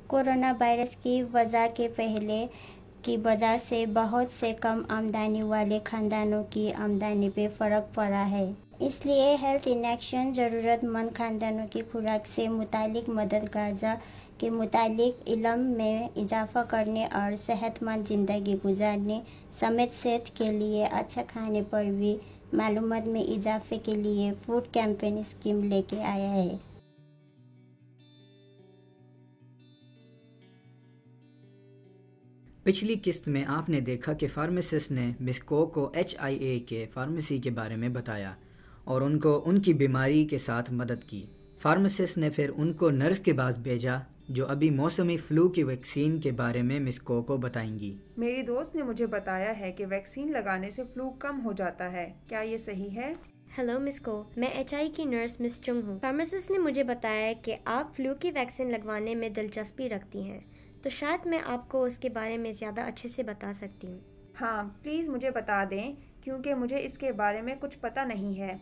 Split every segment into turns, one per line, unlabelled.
Corona virus की वजह के पहले की वजह से बहुत से कम आमदनी वाले खानदानों की आमदनी पे फ़र्क पड़ा है। इसलिए हेल्थ इन एक्शन ज़रूरतमंद खानदानों की खुराक से मुतालिक मदद गाजा के मुतालिक इल्म में इजाफा करने और सेहतमंद ज़िंदगी गुजारने समेत सेहत के लिए अच्छा खाने पर भी मालूमात में इजाफे के लिए फूड कैंपेन स्कीम लेके आया है।
पिछली किस्त में आपने देखा कि फार्मासिस्ट ने मिस को HIV के फार्मेसी के बारे में बताया और उनको उनकी बीमारी के साथ मदद की। फार्मासिस्ट ने फिर उनको नर्स के पास भेजा जो अभी मौसमी फ्लू की वैक्सीन के बारे में मिस को बताएंगी।
मेरी दोस्त ने मुझे बताया है कि वैक्सीन लगाने से फ्लू कम हो जाता है, क्या ये सही है?
हेलो मिस को, मैं HI की नर्स मिस चुंग हूँ। फार्मासिस्ट ने मुझे बताया कि आप फ्लू की वैक्सीन लगवाने में दिलचस्पी रखती हैं, तो शायद मैं आपको उसके बारे में ज़्यादा अच्छे से बता सकती हूँ।
हाँ, प्लीज़ मुझे बता दें क्योंकि मुझे इसके बारे में कुछ पता नहीं है।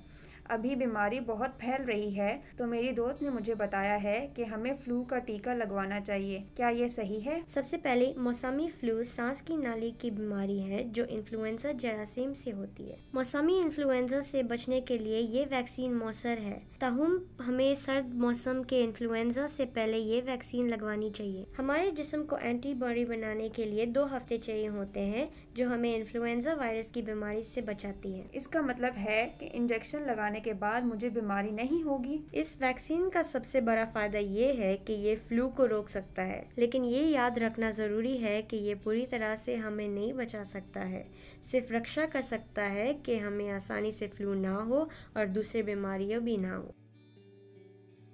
अभी बीमारी बहुत फैल रही है, तो मेरी दोस्त ने मुझे बताया है कि हमें फ्लू का टीका लगवाना चाहिए, क्या ये सही है?
सबसे पहले मौसमी फ्लू सांस की नाली की बीमारी है जो इन्फ्लुएंजा जरासीम से होती है। मौसमी इन्फ्लुएंजा से बचने के लिए ये वैक्सीन मौसर है, ताहुम हमें सर्द मौसम के इन्फ्लुएंजा से पहले ये वैक्सीन लगवानी चाहिए। हमारे जिस्म को एंटीबॉडी बनाने के लिए 2 हफ्ते चाहिए होते हैं, जो हमें इन्फ्लुएंजा वायरस की बीमारी से बचाती है।
इसका मतलब है कि इंजेक्शन लगाने के बाद मुझे बीमारी नहीं होगी?
इस वैक्सीन का सबसे बड़ा फायदा ये है कि ये फ्लू को रोक सकता है, लेकिन ये याद रखना जरूरी है कि ये पूरी तरह से हमें नहीं बचा सकता है, सिर्फ रक्षा कर सकता है कि हमें आसानी से फ्लू ना हो और दूसरी बीमारियों भी ना हो।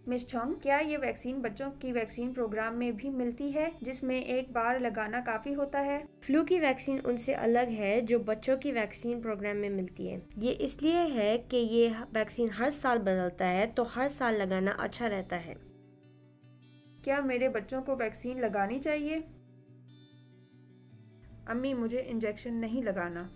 मिस चोंग, क्या ये वैक्सीन बच्चों की वैक्सीन प्रोग्राम में भी मिलती है जिसमें एक बार लगाना काफी होता है?
फ्लू की वैक्सीन उनसे अलग है जो बच्चों की वैक्सीन प्रोग्राम में मिलती है। ये इसलिए है कि ये वैक्सीन हर साल बदलता है, तो हर साल लगाना अच्छा रहता है।
क्या मेरे बच्चों को वैक्सीन लगानी चाहिए? अम्मी, मुझे इंजेक्शन नहीं लगाना।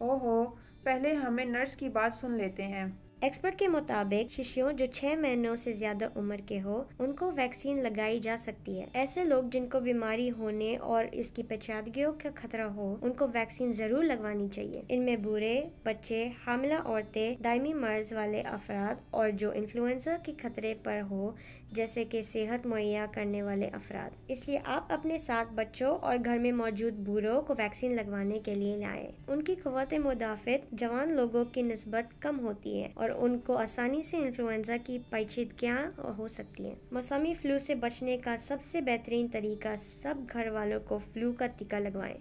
ओहो, पहले हमें नर्स की बात सुन लेते हैं।
एक्सपर्ट के मुताबिक शिशुओं जो 6 महीनों से ज्यादा उम्र के हो उनको वैक्सीन लगाई जा सकती है। ऐसे लोग जिनको बीमारी होने और इसकी पेचीदगियों का खतरा हो उनको वैक्सीन जरूर लगवानी चाहिए। इनमें बूढ़े, बच्चे, हामिला औरतें, दायमी मर्ज वाले अफराद और जो इन्फ्लुएंजा के खतरे पर हो जैसे कि सेहत मुहैया करने वाले अफराद। इसलिए आप अपने साथ बच्चों और घर में मौजूद बूढ़ों को वैक्सीन लगवाने के लिए लाएं। उनकी क़ुव्वत मुदाफ़त जवान लोगों की निस्बत कम होती है और उनको आसानी से इन्फ्लुएंजा की पेचीदगियां हो सकती हैं। मौसमी फ्लू से बचने का सबसे बेहतरीन तरीका सब घर वालों को फ्लू का टीका लगवाएं।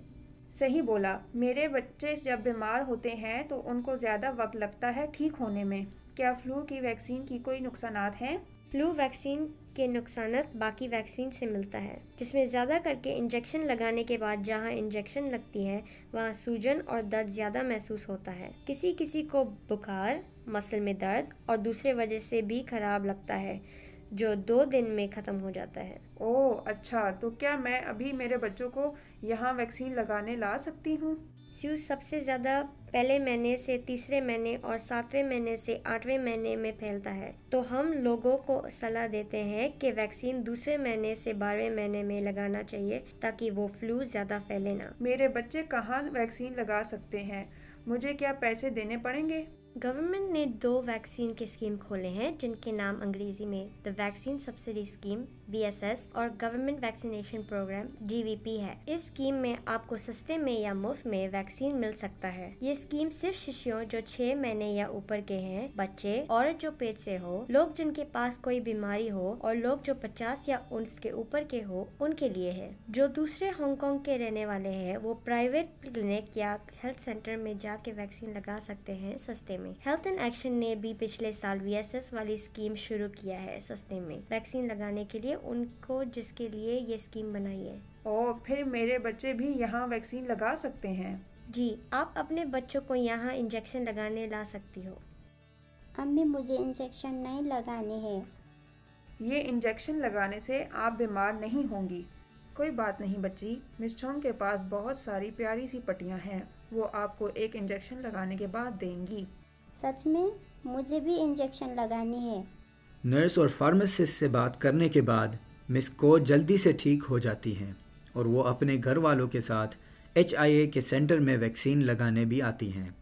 सही बोला। मेरे बच्चे जब बीमार होते हैं तो उनको ज़्यादा वक्त लगता है ठीक होने में। क्या फ्लू की वैक्सीन की कोई नुकसानात हैं?
फ्लू वैक्सीन के नुकसानात बाकी वैक्सीन से मिलता है, जिसमें ज़्यादा करके इंजेक्शन लगाने के बाद जहां इंजेक्शन लगती है वहां सूजन और दर्द ज़्यादा महसूस होता है। किसी किसी को बुखार, मसल में दर्द और दूसरे वजह से भी खराब लगता है जो 2 दिन में ख़त्म हो जाता है।
ओह अच्छा, तो क्या मैं अभी मेरे बच्चों को यहाँ वैक्सीन लगाने ला सकती हूँ?
सबसे ज़्यादा पहले महीने से तीसरे महीने और 7वें महीने से 8वें महीने में फैलता है, तो हम लोगों को सलाह देते हैं कि वैक्सीन दूसरे महीने से 12वें महीने में लगाना चाहिए ताकि वो फ्लू ज़्यादा फैले ना।
मेरे बच्चे कहाँ वैक्सीन लगा सकते हैं? मुझे क्या पैसे देने पड़ेंगे?
गवर्नमेंट ने 2 वैक्सीन के स्कीम खोले हैं जिनके नाम अंग्रेजी में the vaccine subsidy scheme BSS और गवर्नमेंट वैक्सीनेशन प्रोग्राम GVP है। इस स्कीम में आपको सस्ते में या मुफ्त में वैक्सीन मिल सकता है। ये स्कीम सिर्फ शिशुओं जो 6 महीने या ऊपर के हैं, बच्चे, औरत जो पेट से हो, लोग जिनके पास कोई बीमारी हो और लोग जो 50 या उसके ऊपर के हो उनके लिए है। जो दूसरे हांगकांग के रहने वाले हैं वो प्राइवेट क्लिनिक या हेल्थ सेंटर में जाके वैक्सीन लगा सकते हैं सस्ते में। हेल्थ इन एक्शन ने भी पिछले साल VSS वाली स्कीम शुरू किया है सस्ते में वैक्सीन लगाने के लिए उनको जिसके लिए ये स्कीम बनाई है।
ओह, फिर मेरे बच्चे भी यहाँ वैक्सीन लगा सकते हैं?
जी, आप अपने बच्चों को यहाँ इंजेक्शन लगाने ला सकती हो।
अम्मी, मुझे इंजेक्शन नहीं लगाने हैं।
ये इंजेक्शन लगाने से आप बीमार नहीं होंगी। कोई बात नहीं बच्ची, मिस चोंग के पास बहुत सारी प्यारी सी पट्टियाँ हैं, वो आपको एक इंजेक्शन लगाने के बाद देंगी।
सच में? मुझे भी इंजेक्शन लगानी है।
नर्स और फार्मासिस्ट से बात करने के बाद मिस को जल्दी से ठीक हो जाती हैं और वो अपने घर वालों के साथ HIA के सेंटर में वैक्सीन लगाने भी आती हैं।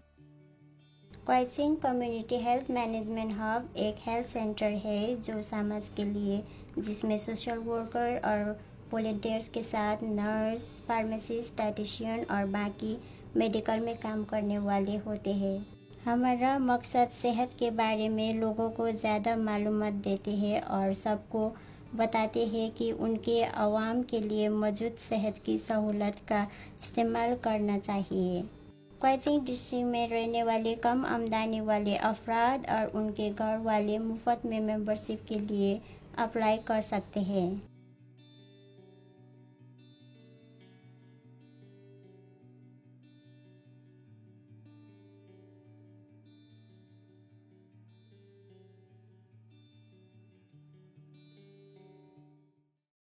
क्वाइसिंग कम्युनिटी हेल्थ मैनेजमेंट हब एक हेल्थ सेंटर है जो समाज के लिए, जिसमें सोशल वर्कर और वॉलंटियर्स के साथ नर्स, फार्मासिस्ट, डाइटिशियन और बाकी मेडिकल में काम करने वाले होते हैं। हमारा मकसद सेहत के बारे में लोगों को ज़्यादा मालूमात देते हैं और सबको बताते हैं कि उनके आवाम के लिए मौजूद सेहत की सहूलत का इस्तेमाल करना चाहिए। क्वाइसिंग डिस्ट्रिक्ट में रहने वाले कम आमदनी वाले अफराद और उनके घर वाले मुफ्त में मेंबरशिप के लिए अप्लाई कर सकते हैं।